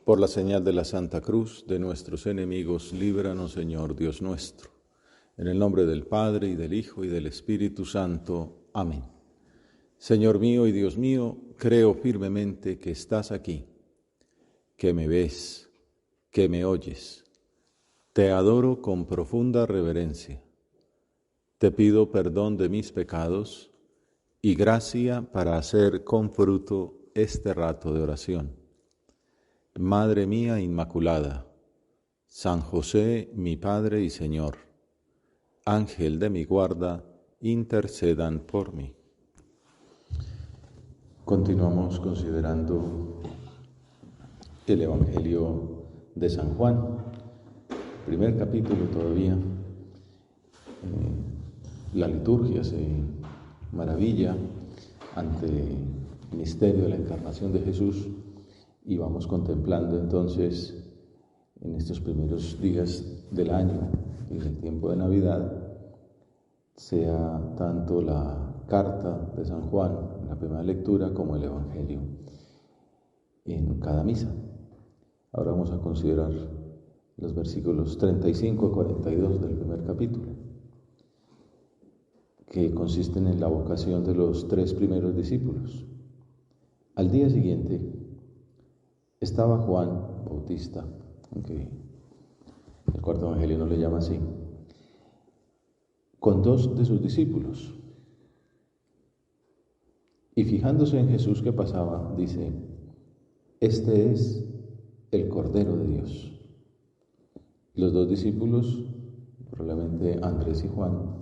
Por la señal de la Santa Cruz de nuestros enemigos, líbranos, Señor Dios nuestro. En el nombre del Padre, y del Hijo, y del Espíritu Santo. Amén. Señor mío y Dios mío, creo firmemente que estás aquí, que me ves, que me oyes. Te adoro con profunda reverencia. Te pido perdón de mis pecados y gracia para hacer con fruto este rato de oración. Madre mía Inmaculada, San José, mi Padre y Señor, Ángel de mi guarda, intercedan por mí. Continuamos considerando el Evangelio de San Juan, primer capítulo todavía. La liturgia se maravilla ante el misterio de la encarnación de Jesús y vamos contemplando entonces en estos primeros días del año y del tiempo de Navidad, sea tanto la carta de San Juan, la primera lectura, como el Evangelio en cada misa. Ahora vamos a considerar los versículos 35 a 42 del primer capítulo, que consisten en la vocación de los 3 primeros discípulos. Al día siguiente estaba Juan Bautista, aunque el cuarto evangelio no le llama así, con 2 de sus discípulos. Y fijándose en Jesús que pasaba, dice: este es el Cordero de Dios. Los 2 discípulos, probablemente Andrés y Juan,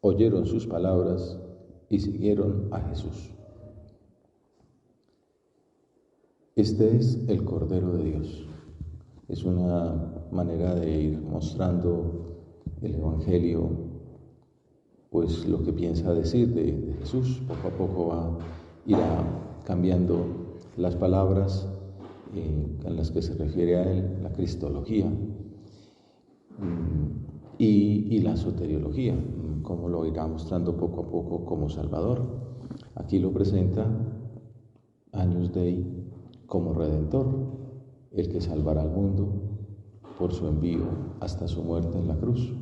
oyeron sus palabras y siguieron a Jesús. Este es el Cordero de Dios. Es una manera de ir mostrando el Evangelio, pues lo que piensa decir de Jesús. Poco a poco irá cambiando las palabras en las que se refiere a él, la cristología y la soteriología, como lo irá mostrando poco a poco como Salvador. Aquí lo presenta Agnus Dei como Redentor, el que salvará al mundo por su envío hasta su muerte en la cruz.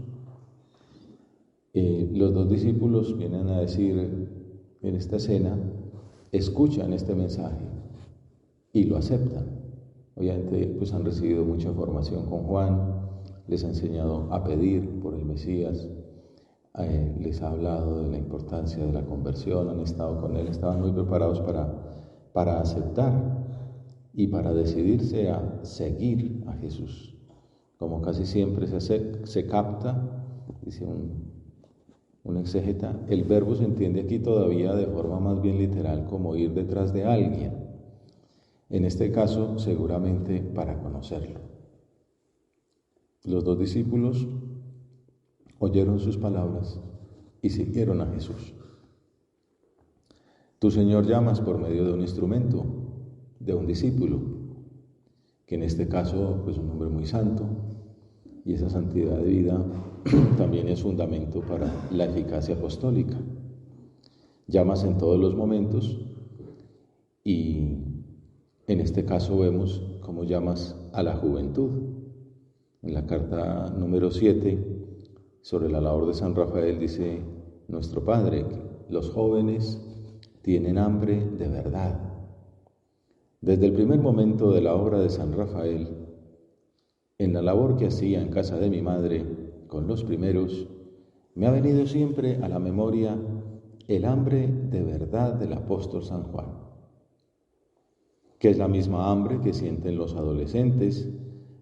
Los 2 discípulos vienen a decir en esta escena, escuchan este mensaje y lo aceptan. Obviamente pues han recibido mucha formación con Juan, les ha enseñado a pedir por el Mesías, les ha hablado de la importancia de la conversión, han estado con él, estaban muy preparados para aceptar y para decidirse a seguir a Jesús. Como casi siempre se capta, dice un exégeta, el verbo se entiende aquí todavía de forma más bien literal como ir detrás de alguien. En este caso, seguramente para conocerlo. Los 2 discípulos oyeron sus palabras y siguieron a Jesús. Tu Señor llamas por medio de un instrumento, de un discípulo, que en este caso pues un hombre muy santo, y esa santidad de vida también es fundamento para la eficacia apostólica. Llamas en todos los momentos y en este caso vemos cómo llamas a la juventud. En la carta número 7 sobre la labor de San Rafael dice nuestro Padre que los jóvenes tienen hambre de verdad. Desde el primer momento de la obra de San Rafael, en la labor que hacía en casa de mi madre con los primeros, me ha venido siempre a la memoria el hambre de verdad del apóstol San Juan, que es la misma hambre que sienten los adolescentes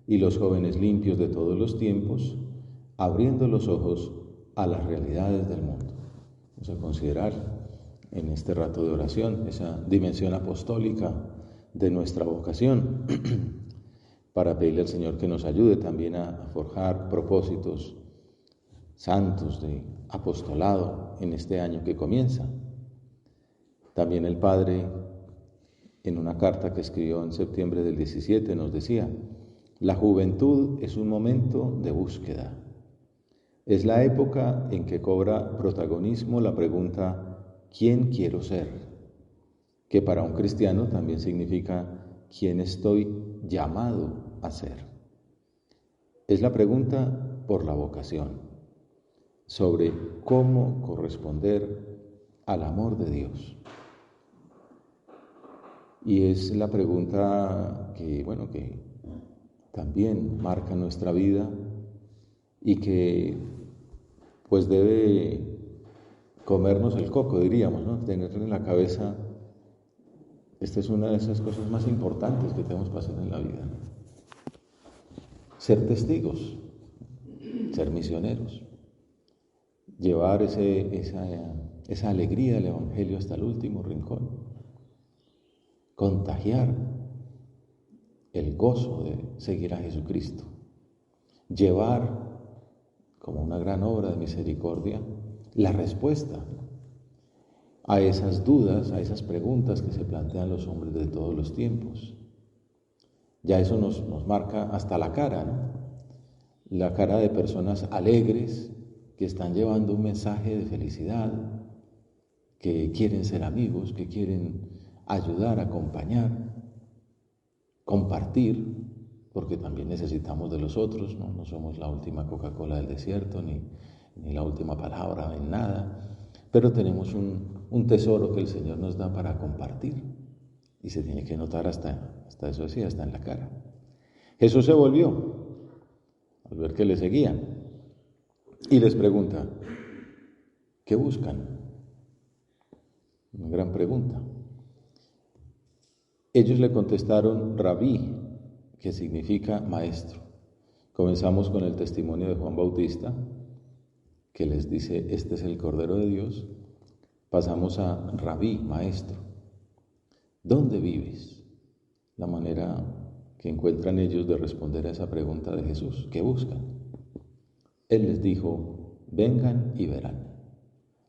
y los jóvenes limpios de todos los tiempos, abriendo los ojos a las realidades del mundo. Vamos a considerar en este rato de oración esa dimensión apostólica de nuestra vocación, para pedirle al Señor que nos ayude también a forjar propósitos santos de apostolado en este año que comienza. También el Padre, en una carta que escribió en septiembre del 17, nos decía: la juventud es un momento de búsqueda. Es la época en que cobra protagonismo la pregunta ¿quién quiero ser?, que para un cristiano también significa quién estoy llamado a ser. Es la pregunta por la vocación, sobre cómo corresponder al amor de Dios. Y es la pregunta que también marca nuestra vida y que pues debe comernos el coco, diríamos, ¿no? Tenerlo en la cabeza. Esta es una de esas cosas más importantes que tenemos que hacer en la vida, ¿no? Ser testigos, ser misioneros, llevar esa alegría del Evangelio hasta el último rincón, contagiar el gozo de seguir a Jesucristo, llevar como una gran obra de misericordia la respuesta a esas dudas, a esas preguntas que se plantean los hombres de todos los tiempos. Ya eso nos marca hasta la cara, ¿no? La cara de personas alegres que están llevando un mensaje de felicidad, que quieren ser amigos, que quieren ayudar, acompañar, compartir, porque también necesitamos de los otros, ¿no? No somos la última Coca-Cola del desierto, ni la última palabra en nada, pero tenemos un tesoro que el Señor nos da para compartir, y se tiene que notar hasta eso sí, hasta en la cara. Jesús se volvió al ver que le seguían y les pregunta, ¿qué buscan? Una gran pregunta. Ellos le contestaron, Rabí, que significa maestro. Comenzamos con el testimonio de Juan Bautista, que les dice, este es el Cordero de Dios. Pasamos a Rabí, maestro. ¿Dónde vives? La manera que encuentran ellos de responder a esa pregunta de Jesús. ¿Qué buscan? Él les dijo, vengan y verán.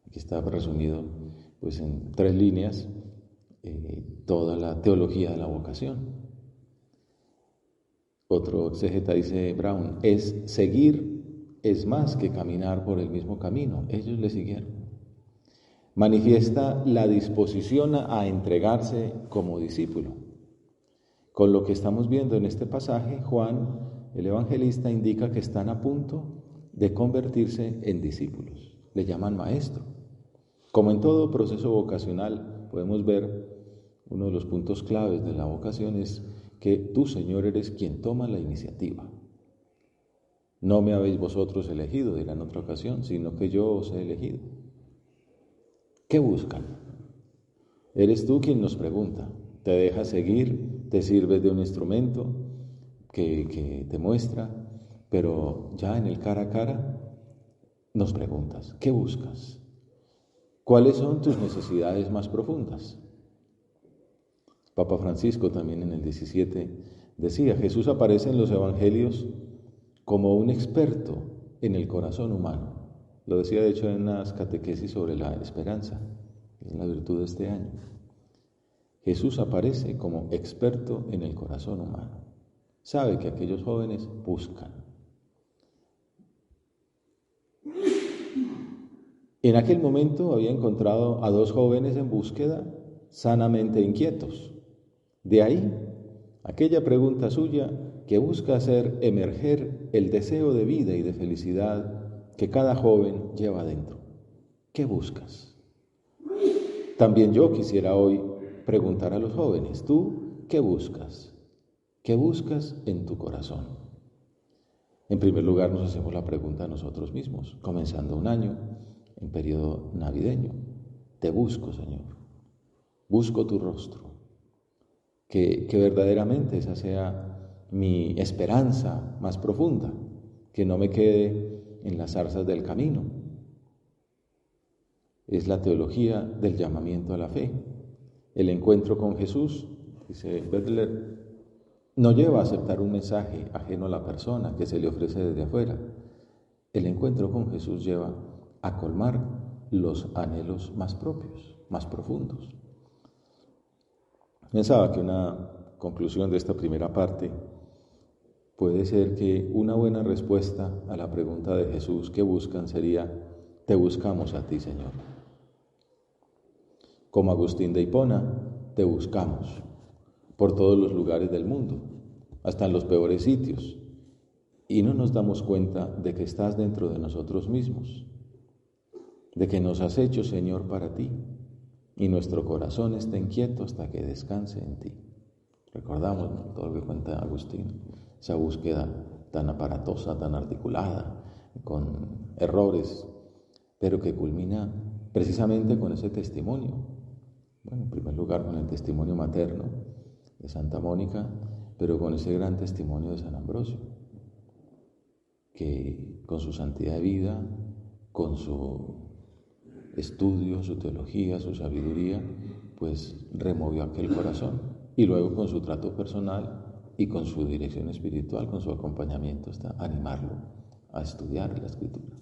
Aquí está resumido pues en 3 líneas toda la teología de la vocación. Otro exégeta dice Brown, seguir es más que caminar por el mismo camino. Ellos le siguieron. Manifiesta la disposición a entregarse como discípulo. Con lo que estamos viendo en este pasaje, Juan, el evangelista, indica que están a punto de convertirse en discípulos. Le llaman maestro. Como en todo proceso vocacional, podemos ver uno de los puntos claves de la vocación es que tú, Señor, eres quien toma la iniciativa. No me habéis vosotros elegido, dirá en otra ocasión, sino que yo os he elegido. ¿Qué buscan? Eres tú quien nos pregunta. Te dejas seguir, te sirves de un instrumento que te muestra, pero ya en el cara a cara nos preguntas, ¿qué buscas? ¿Cuáles son tus necesidades más profundas? Papa Francisco también en el 17 decía, Jesús aparece en los evangelios como un experto en el corazón humano. Lo decía de hecho en unas catequesis sobre la esperanza, que es la virtud de este año. Jesús aparece como experto en el corazón humano. Sabe que aquellos jóvenes buscan. En aquel momento había encontrado a 2 jóvenes en búsqueda, sanamente inquietos. De ahí, aquella pregunta suya que busca hacer emerger el deseo de vida y de felicidad que cada joven lleva dentro. ¿Qué buscas? También yo quisiera hoy preguntar a los jóvenes, ¿tú qué buscas? ¿Qué buscas en tu corazón? En primer lugar nos hacemos la pregunta a nosotros mismos, comenzando un año, en periodo navideño. Te busco, Señor. Busco tu rostro. Que verdaderamente esa sea mi esperanza más profunda, que no me quede en las zarzas del camino. Es la teología del llamamiento a la fe. El encuentro con Jesús, dice Bedler, no lleva a aceptar un mensaje ajeno a la persona que se le ofrece desde afuera. El encuentro con Jesús lleva a colmar los anhelos más propios, más profundos. Pensaba que una conclusión de esta primera parte puede ser que una buena respuesta a la pregunta de Jesús que buscan sería, te buscamos a ti, Señor. Como Agustín de Hipona, te buscamos, por todos los lugares del mundo, hasta en los peores sitios, y no nos damos cuenta de que estás dentro de nosotros mismos, de que nos has hecho, Señor, para ti, y nuestro corazón está inquieto hasta que descanse en ti. Recordamos, ¿no?, todo lo que cuenta Agustín, esa búsqueda tan aparatosa, tan articulada, con errores, pero que culmina precisamente con ese testimonio. Bueno, en primer lugar con el testimonio materno de Santa Mónica, pero con ese gran testimonio de San Ambrosio, que con su santidad de vida, con su estudio, su teología, su sabiduría, pues removió aquel corazón. Y luego con su trato personal y con su dirección espiritual, con su acompañamiento, hasta animarlo a estudiar la Escritura.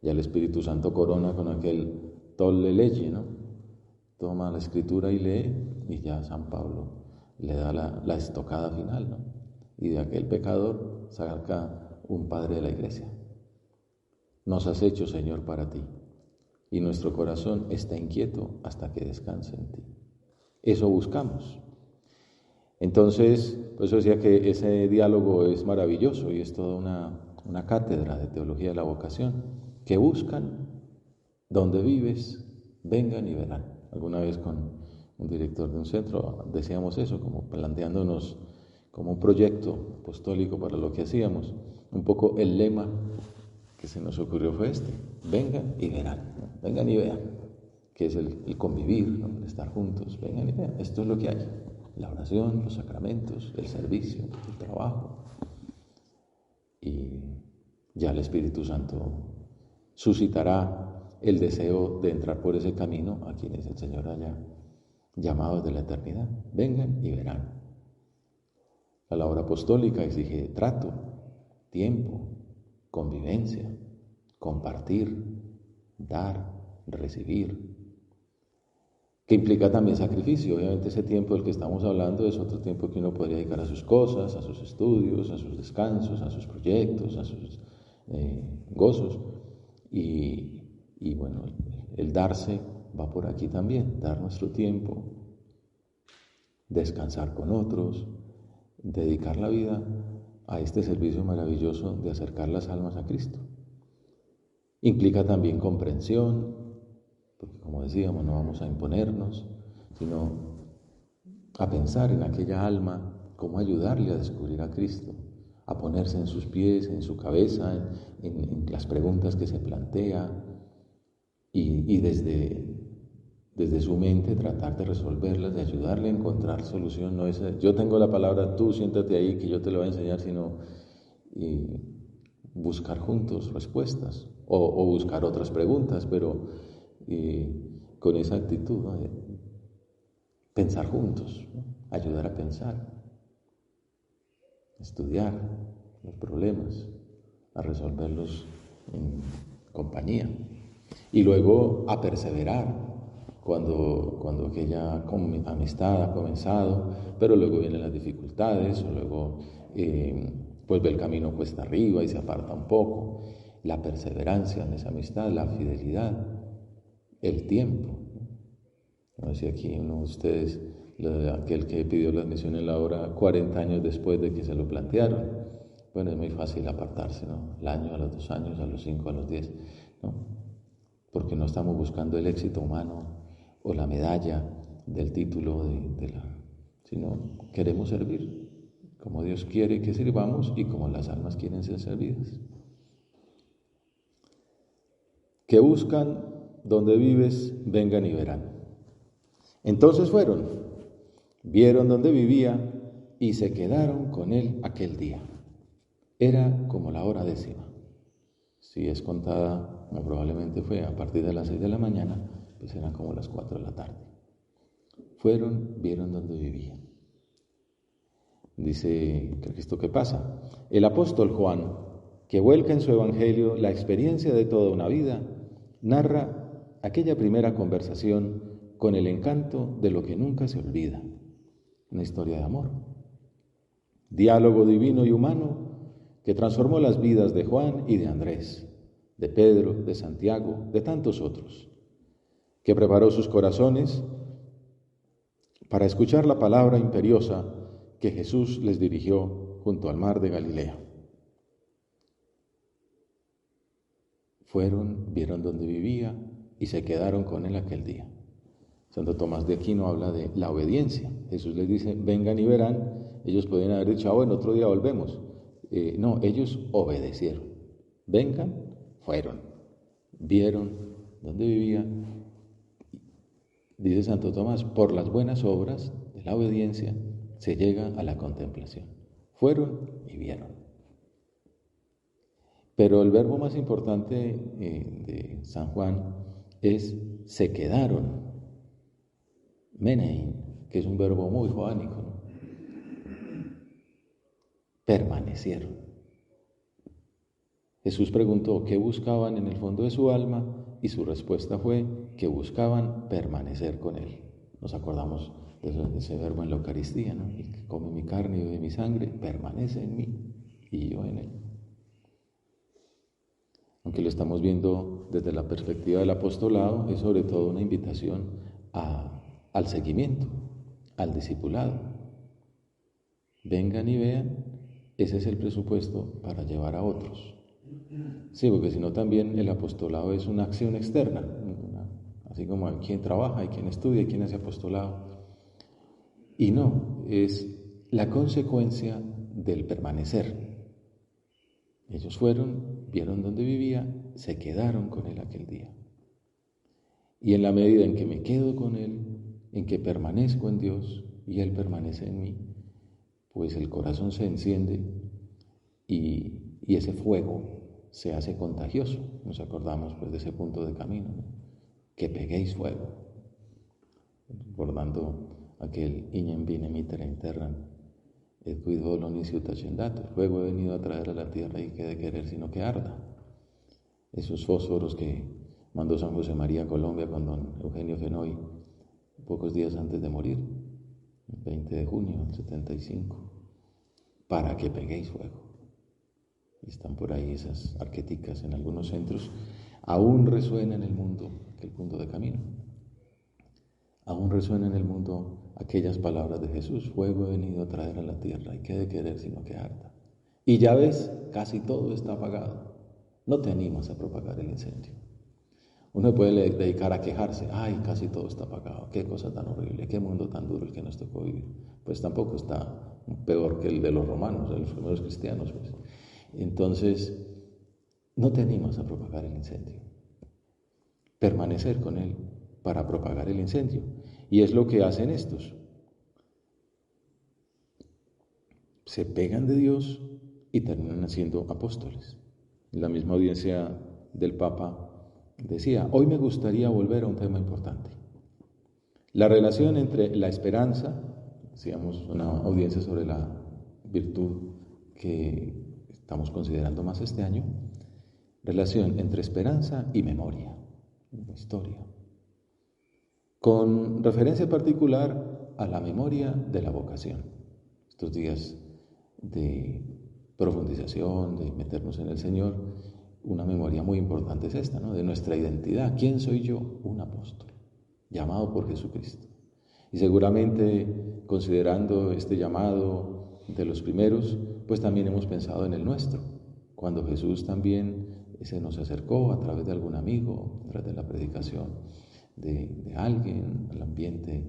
Ya el Espíritu Santo corona con aquel tolle lege, ¿no? Toma la Escritura y lee, y ya San Pablo le da la estocada final, ¿no? Y de aquel pecador saca un padre de la Iglesia. Nos has hecho, Señor, para ti, y nuestro corazón está inquieto hasta que descanse en ti. Eso buscamos. Entonces, por eso decía que ese diálogo es maravilloso y es toda una cátedra de teología de la vocación. Que buscan donde vives, vengan y verán. Alguna vez con un director de un centro decíamos eso, como planteándonos como un proyecto apostólico para lo que hacíamos. Un poco el lema que se nos ocurrió fue este: vengan y verán, ¿no? Vengan y vean, que es el convivir, ¿no?, el estar juntos. Vengan y vean, esto es lo que hay: la oración, los sacramentos, el servicio, el trabajo. Y ya el Espíritu Santo suscitará el deseo de entrar por ese camino a quienes el Señor haya llamado desde la eternidad. Vengan y verán. La labor apostólica exige trato, tiempo, convivencia, compartir, dar, recibir, que implica también sacrificio. Obviamente ese tiempo del que estamos hablando es otro tiempo que uno podría dedicar a sus cosas, a sus estudios, a sus descansos, a sus proyectos, a sus gozos. Y bueno, el darse va por aquí también: dar nuestro tiempo, descansar con otros, dedicar la vida a este servicio maravilloso de acercar las almas a Cristo. Implica también comprensión, porque como decíamos, no vamos a imponernos, sino a pensar en aquella alma, cómo ayudarle a descubrir a Cristo, a ponerse en sus pies, en su cabeza, en las preguntas que se plantea, y desde su mente tratar de resolverlas, de ayudarle a encontrar solución. No es yo tengo la palabra, tú siéntate ahí que yo te lo voy a enseñar, sino buscar juntos respuestas o buscar otras preguntas, pero con esa actitud, ¿no?, de pensar juntos, ¿no?, ayudar a pensar, estudiar los problemas, a resolverlos en compañía, y luego a perseverar cuando aquella amistad ha comenzado, pero luego vienen las dificultades, o luego pues ve el camino cuesta arriba y se aparta un poco. La perseverancia en esa amistad, la fidelidad, el tiempo. No sé si aquí uno de ustedes, aquel que pidió la admisión en la hora 40 años después de que se lo plantearon. Bueno, es muy fácil apartarse, ¿no? Al año, a los 2 años, a los 5, a los 10, ¿no? Porque no estamos buscando el éxito humano o la medalla del título sino queremos servir como Dios quiere que sirvamos y como las almas quieren ser servidas. Que buscan donde vives, vengan y verán. Entonces fueron, vieron donde vivía y se quedaron con él aquel día. Era como la hora 10. Si es contada, como probablemente fue a partir de las 6 de la mañana, pues eran como las 4 de la tarde. Fueron, vieron donde vivía. Dice, creo que esto que pasa. El apóstol Juan, que vuelca en su evangelio la experiencia de toda una vida, narra aquella primera conversación con el encanto de lo que nunca se olvida. Una historia de amor. Diálogo divino y humano que transformó las vidas de Juan y de Andrés, de Pedro, de Santiago, de tantos otros, que preparó sus corazones para escuchar la palabra imperiosa que Jesús les dirigió junto al mar de Galilea. Fueron, vieron dónde vivía y se quedaron con él aquel día. Santo Tomás de Aquino habla de la obediencia. Jesús les dice, vengan y verán. Ellos podrían haber dicho, bueno, otro día volvemos. No, ellos obedecieron. Vengan, fueron, vieron dónde vivía. Dice Santo Tomás, por las buenas obras de la obediencia se llega a la contemplación. Fueron y vieron. Pero el verbo más importante de San Juan es se quedaron. Menein, que es un verbo muy joánico, ¿no? Permanecieron. Jesús preguntó qué buscaban en el fondo de su alma y su respuesta fue que buscaban permanecer con Él. Nos acordamos de ese verbo en la Eucaristía, ¿no? El que come mi carne y bebe mi sangre permanece en mí y yo en Él. Aunque lo estamos viendo desde la perspectiva del apostolado, es sobre todo una invitación al seguimiento, al discipulado. Vengan y vean, ese es el presupuesto para llevar a otros. Sí, porque si no también el apostolado es una acción externa, así como hay quien trabaja, hay quien estudia, hay quien hace apostolado. Y no, es la consecuencia del permanecer. Ellos fueron, vieron dónde vivía, se quedaron con él aquel día. Y en la medida en que me quedo con él, en que permanezco en Dios y él permanece en mí, pues el corazón se enciende y ese fuego se hace contagioso. Nos acordamos pues de ese punto de camino, ¿no? Que peguéis fuego, recordando aquel Iñem vine mitere interram, et quid volo nisi tacendato, fuego he venido a traer a la tierra y que de querer sino que arda. Esos fósforos que mandó San José María a Colombia con don Eugenio Fenoy, pocos días antes de morir, el 20 de junio del 75, para que peguéis fuego. Y están por ahí esas arqueticas en algunos centros. Aún resuena en el mundo el punto de camino. Aún resuena en el mundo aquellas palabras de Jesús, fuego he venido a traer a la tierra y qué de querer sino que arda. Y ya ves, casi todo está apagado. No te animas a propagar el incendio. Uno puede dedicar a quejarse, ay, casi todo está apagado, qué cosa tan horrible, qué mundo tan duro el que nos tocó vivir. Pues tampoco está peor que el de los romanos, de los primeros cristianos, pues. Entonces, no te animas a propagar el incendio. Permanecer con él para propagar el incendio. Y es lo que hacen estos. Se pegan de Dios y terminan siendo apóstoles. La misma audiencia del Papa decía, hoy me gustaría volver a un tema importante. La relación entre la esperanza, hacíamos una audiencia sobre la virtud que estamos considerando más este año, relación entre esperanza y memoria, historia, con referencia particular a la memoria de la vocación. Estos días de profundización, de meternos en el Señor, una memoria muy importante es esta, ¿no? De nuestra identidad. ¿Quién soy yo? Un apóstol, llamado por Jesucristo. Y seguramente, considerando este llamado de los primeros, pues también hemos pensado en el nuestro. Cuando Jesús también se nos acercó a través de algún amigo, a través de la predicación de alguien, al ambiente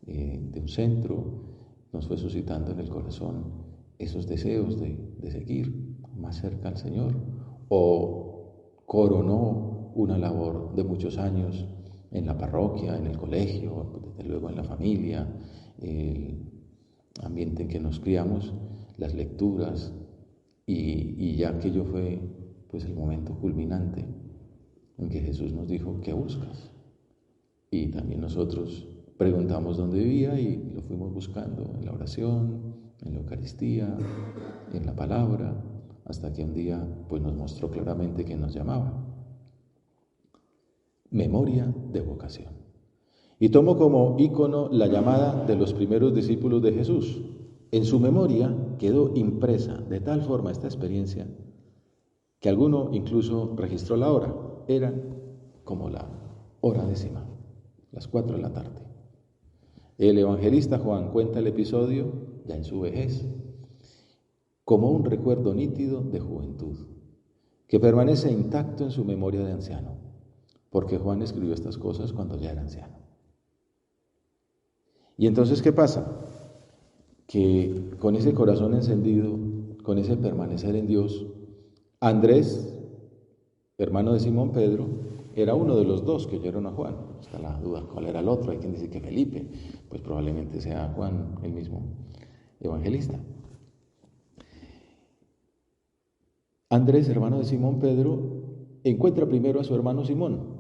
de un centro, nos fue suscitando en el corazón esos deseos de seguir más cerca al Señor, o coronó una labor de muchos años en la parroquia, en el colegio, desde luego en la familia, el ambiente en que nos criamos, las lecturas, y ya aquello fue pues el momento culminante en que Jesús nos dijo, ¿qué buscas? Y también nosotros preguntamos dónde vivía y lo fuimos buscando en la oración, en la Eucaristía, en la palabra, hasta que un día pues nos mostró claramente que nos llamaba. Memoria de vocación. Y tomo como ícono la llamada de los primeros discípulos de Jesús. En su memoria quedó impresa de tal forma esta experiencia que alguno incluso registró la hora. Era como la hora décima, las 4 de la tarde. El evangelista Juan cuenta el episodio ya en su vejez, como un recuerdo nítido de juventud, que permanece intacto en su memoria de anciano, porque Juan escribió estas cosas cuando ya era anciano. Y entonces, ¿qué pasa? Que con ese corazón encendido, con ese permanecer en Dios, Andrés, hermano de Simón Pedro, era uno de los dos que oyeron a Juan. Está la duda, ¿cuál era el otro? Hay quien dice que Felipe, pues probablemente sea Juan, el mismo evangelista. Andrés, hermano de Simón Pedro, encuentra primero a su hermano Simón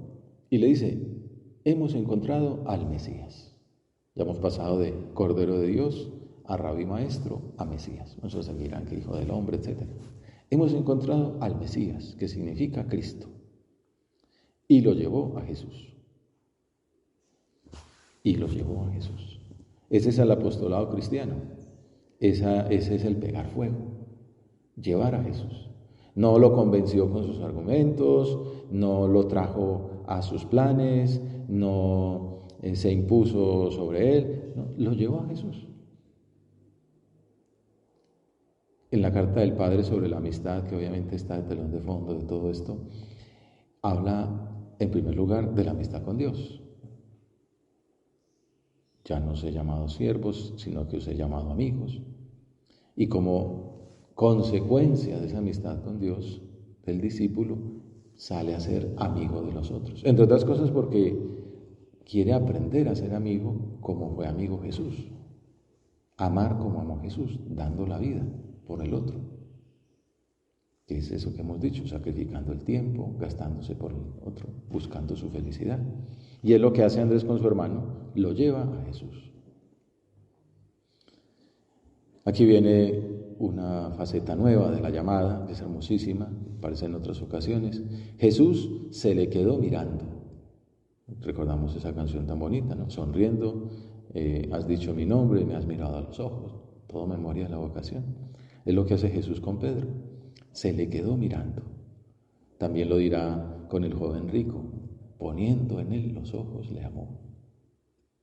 y le dice, hemos encontrado al Mesías. Ya hemos pasado de Cordero de Dios a Rabí Maestro a Mesías. Muchos se dirán que Hijo del Hombre, etc. Hemos encontrado al Mesías, que significa Cristo, y lo llevó a Jesús. Y lo llevó a Jesús. Ese es el apostolado cristiano. Ese es el pegar fuego, llevar a Jesús. No lo convenció con sus argumentos, no lo trajo a sus planes, no se impuso sobre él, no, lo llevó a Jesús. En la carta del Padre sobre la amistad, que obviamente está el telón de fondo de todo esto, habla en primer lugar de la amistad con Dios. Ya no os he llamado siervos, sino que os he llamado amigos. Y como consecuencia de esa amistad con Dios, el discípulo sale a ser amigo de los otros. Entre otras cosas porque quiere aprender a ser amigo como fue amigo Jesús. Amar como amó Jesús, dando la vida por el otro. ¿Qué es eso que hemos dicho? Sacrificando el tiempo, gastándose por el otro, buscando su felicidad. Y es lo que hace Andrés con su hermano, lo lleva a Jesús. Aquí viene una faceta nueva de la llamada, que es hermosísima, aparece en otras ocasiones. Jesús se le quedó mirando. Recordamos esa canción tan bonita, ¿no? Sonriendo, has dicho mi nombre y me has mirado a los ojos. Todo memoria de la vocación. Es lo que hace Jesús con Pedro. Se le quedó mirando. También lo dirá con el joven rico. Poniendo en él los ojos, le amó.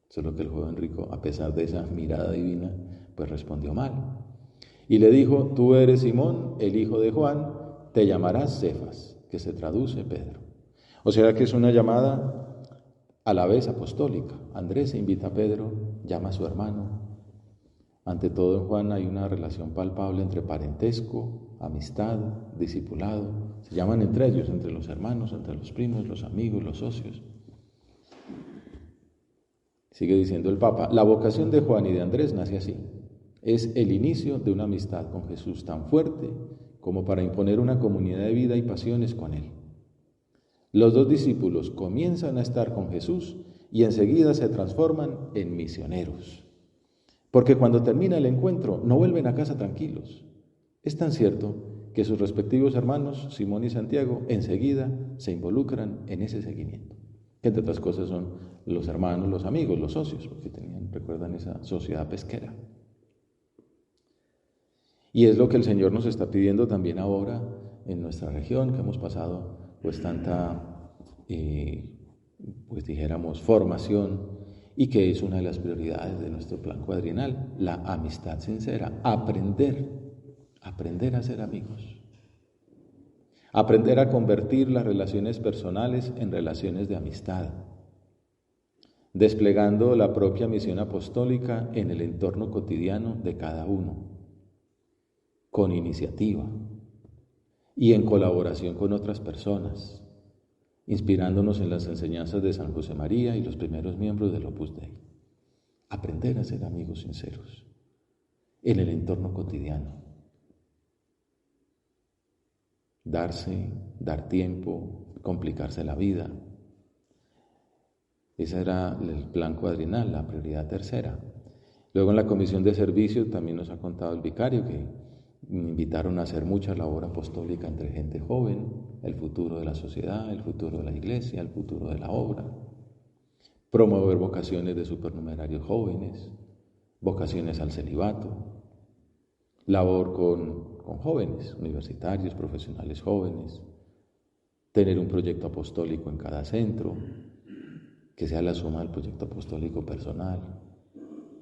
Solo que el joven rico, a pesar de esa mirada divina, pues respondió mal. Y le dijo, tú eres Simón, el hijo de Juan, te llamarás Cefas, que se traduce Pedro. O sea que es una llamada a la vez apostólica. Andrés invita a Pedro, llama a su hermano. Ante todo en Juan hay una relación palpable entre parentesco, amistad, discipulado. Se llaman entre ellos, entre los hermanos, entre los primos, los amigos, los socios. Sigue diciendo el Papa, la vocación de Juan y de Andrés nace así. Es el inicio de una amistad con Jesús tan fuerte como para imponer una comunidad de vida y pasiones con Él. Los dos discípulos comienzan a estar con Jesús y enseguida se transforman en misioneros. Porque cuando termina el encuentro no vuelven a casa tranquilos. Es tan cierto que sus respectivos hermanos, Simón y Santiago, enseguida se involucran en ese seguimiento. Que entre otras cosas son los hermanos, los amigos, los socios, porque recuerdan esa sociedad pesquera. Y es lo que el Señor nos está pidiendo también ahora en nuestra región, que hemos pasado pues tanta, dijéramos, formación, y que es una de las prioridades de nuestro plan cuadrienal, la amistad sincera, aprender a ser amigos, aprender a convertir las relaciones personales en relaciones de amistad, desplegando la propia misión apostólica en el entorno cotidiano de cada uno, con iniciativa y en colaboración con otras personas, inspirándonos en las enseñanzas de San José María y los primeros miembros del Opus Dei. Aprender a ser amigos sinceros en el entorno cotidiano. Dar tiempo, complicarse la vida. Ese era el plan cuadrinal, la prioridad tercera. Luego en la comisión de servicio también nos ha contado el vicario que invitaron a hacer mucha labor apostólica entre gente joven, el futuro de la sociedad, el futuro de la iglesia, el futuro de la obra. Promover vocaciones de supernumerarios jóvenes, vocaciones al celibato, labor con jóvenes, universitarios, profesionales jóvenes, tener un proyecto apostólico en cada centro, que sea la suma del proyecto apostólico personal.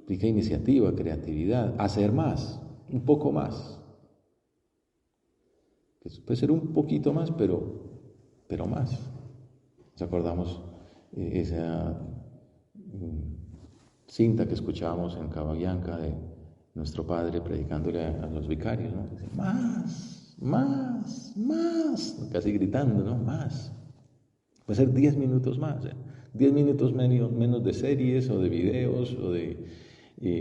implica iniciativa, creatividad, hacer más, un poco más. Puede ser un poquito más, pero más. Nos acordamos esa cinta que escuchábamos en Cababianca de nuestro padre predicándole a los vicarios, ¿no? Dice, más, más, más, casi gritando, ¿no? Más. Puede ser 10 minutos más, 10 minutos menos de series o de videos o de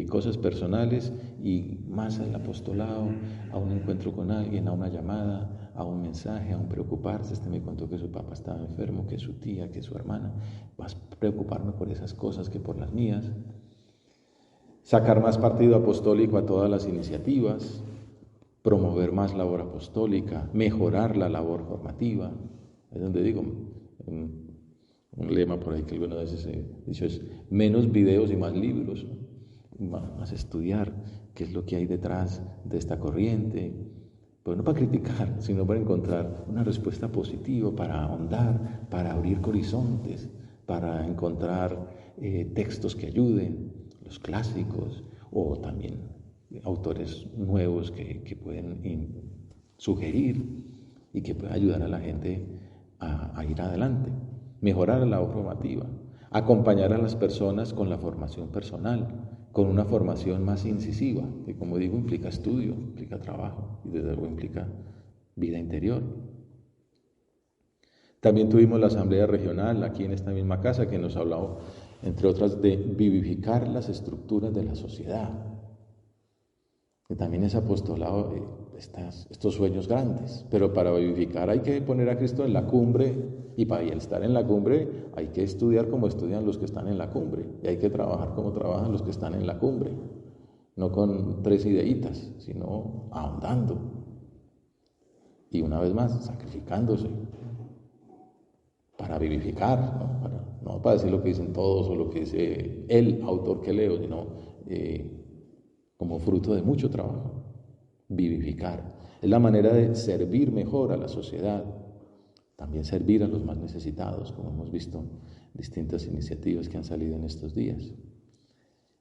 cosas personales y más al apostolado, a un encuentro con alguien, a una llamada, a un mensaje, a un preocuparse. Este me contó que su papá estaba enfermo, que su tía, que su hermana. Más preocuparme por esas cosas que por las mías. Sacar más partido apostólico a todas las iniciativas, promover más labor apostólica, mejorar la labor formativa. Es donde digo, un lema por ahí que algunas veces he dicho es menos videos y más libros, más estudiar qué es lo que hay detrás de esta corriente, pero no para criticar, sino para encontrar una respuesta positiva, para ahondar, para abrir horizontes, para encontrar textos que ayuden, los clásicos, o también autores nuevos que pueden sugerir y que pueden ayudar a la gente a ir adelante, mejorar la labor formativa, acompañar a las personas con la formación personal, con una formación más incisiva, que como digo implica estudio, implica trabajo y desde luego implica vida interior. También tuvimos la asamblea regional aquí en esta misma casa que nos habló, entre otras, de vivificar las estructuras de la sociedad, que también es apostolado estos sueños grandes, pero para vivificar hay que poner a Cristo en la cumbre, y para estar en la cumbre hay que estudiar como estudian los que están en la cumbre, y hay que trabajar como trabajan los que están en la cumbre, no con 3 ideitas, sino ahondando, y una vez más, sacrificándose, para vivificar, no para decir lo que dicen todos o lo que dice el autor que leo, sino como fruto de mucho trabajo. Vivificar es la manera de servir mejor a la sociedad, también servir a los más necesitados, como hemos visto distintas iniciativas que han salido en estos días.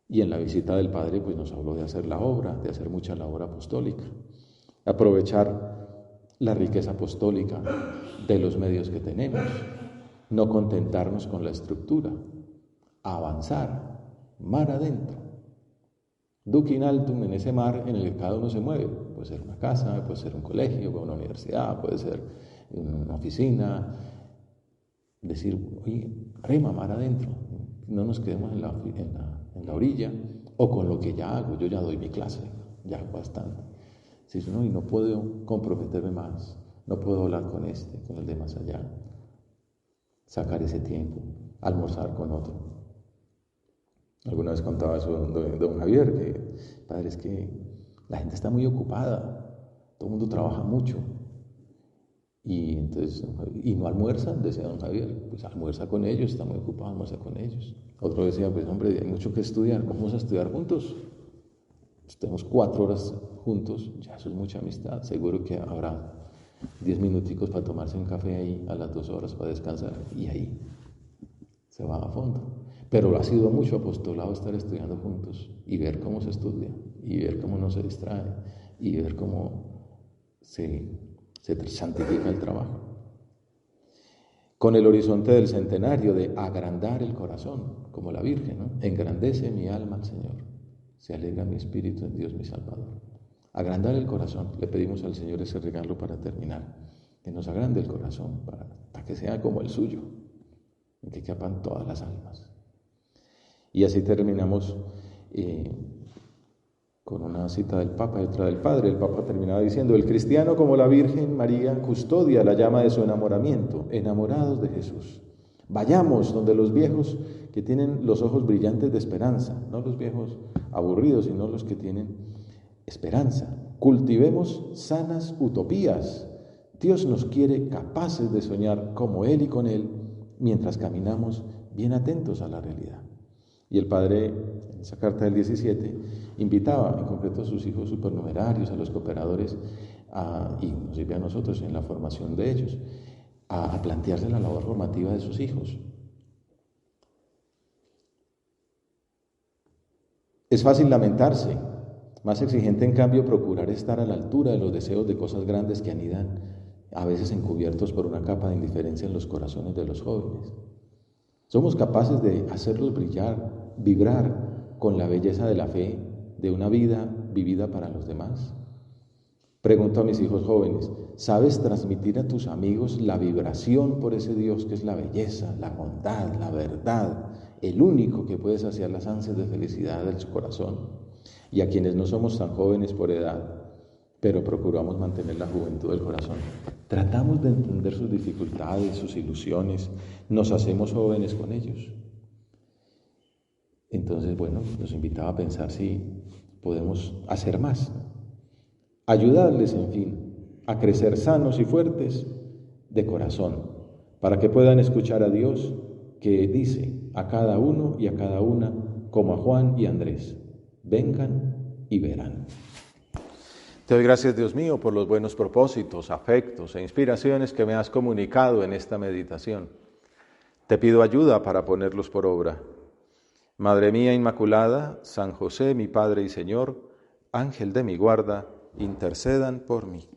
Y en la visita del Padre pues nos habló de hacer la obra, de hacer mucha labor apostólica, aprovechar la riqueza apostólica de los medios que tenemos, no contentarnos con la estructura, avanzar, mar adentro. Duc in altum, en ese mar en el que cada uno se mueve. Puede ser una casa, puede ser un colegio, una universidad, puede ser una oficina. Decir, oye, rema, mar adentro. No nos quedemos en la orilla o con lo que ya hago. Yo ya doy mi clase, ya hago bastante. Si no, y no puedo comprometerme más, no puedo hablar con el de más allá. Sacar ese tiempo, almorzar con otro. Alguna vez contaba eso don Javier, que padre, es que la gente está muy ocupada, todo el mundo trabaja mucho, y entonces, y no almuerzan, decía don Javier, pues almuerza con ellos, está muy ocupado, almuerza con ellos. Otro decía, pues hombre, hay mucho que estudiar, vamos a estudiar juntos. Tenemos 4 horas juntos, ya eso es mucha amistad, seguro que habrá 10 minuticos para tomarse un café ahí, a las 2 horas para descansar, y ahí se va a fondo. Pero ha sido mucho apostolado estar estudiando juntos y ver cómo se estudia, y ver cómo no se distrae, y ver cómo se santifica el trabajo. Con el horizonte del centenario de agrandar el corazón, como la Virgen, ¿no? Engrandece mi alma al Señor, se alegra mi espíritu en Dios mi Salvador. Agrandar el corazón, le pedimos al Señor ese regalo para terminar, que nos agrande el corazón, para que sea como el suyo, en que quepan todas las almas. Y así terminamos con una cita del Papa y otra del Padre. El Papa terminaba diciendo, el cristiano como la Virgen María custodia la llama de su enamoramiento, enamorados de Jesús. Vayamos donde los viejos que tienen los ojos brillantes de esperanza, no los viejos aburridos, sino los que tienen esperanza. Cultivemos sanas utopías. Dios nos quiere capaces de soñar como Él y con Él, mientras caminamos bien atentos a la realidad. Y el Padre, en esa carta del 17, invitaba en concreto a sus hijos supernumerarios, a los cooperadores, y nos sirve a nosotros en la formación de ellos, a plantearse la labor formativa de sus hijos. Es fácil lamentarse, más exigente en cambio procurar estar a la altura de los deseos de cosas grandes que anidan, a veces encubiertos por una capa de indiferencia en los corazones de los jóvenes. Somos capaces de hacerlos brillar, vibrar con la belleza de la fe, de una vida vivida para los demás. Pregunto a mis hijos jóvenes, ¿sabes transmitir a tus amigos la vibración por ese Dios que es la belleza, la bondad, la verdad, el único que puede saciar las ansias de felicidad de su corazón? Y a quienes no somos tan jóvenes por edad, pero procuramos mantener la juventud del corazón, tratamos de entender sus dificultades, sus ilusiones, nos hacemos jóvenes con ellos. Entonces, bueno, nos invitaba a pensar si podemos hacer más. Ayudarles, en fin, a crecer sanos y fuertes de corazón, para que puedan escuchar a Dios que dice a cada uno y a cada una, como a Juan y Andrés, vengan y verán. Te doy gracias, Dios mío, por los buenos propósitos, afectos e inspiraciones que me has comunicado en esta meditación. Te pido ayuda para ponerlos por obra. Madre mía Inmaculada, San José, mi Padre y Señor, Ángel de mi guarda, intercedan por mí.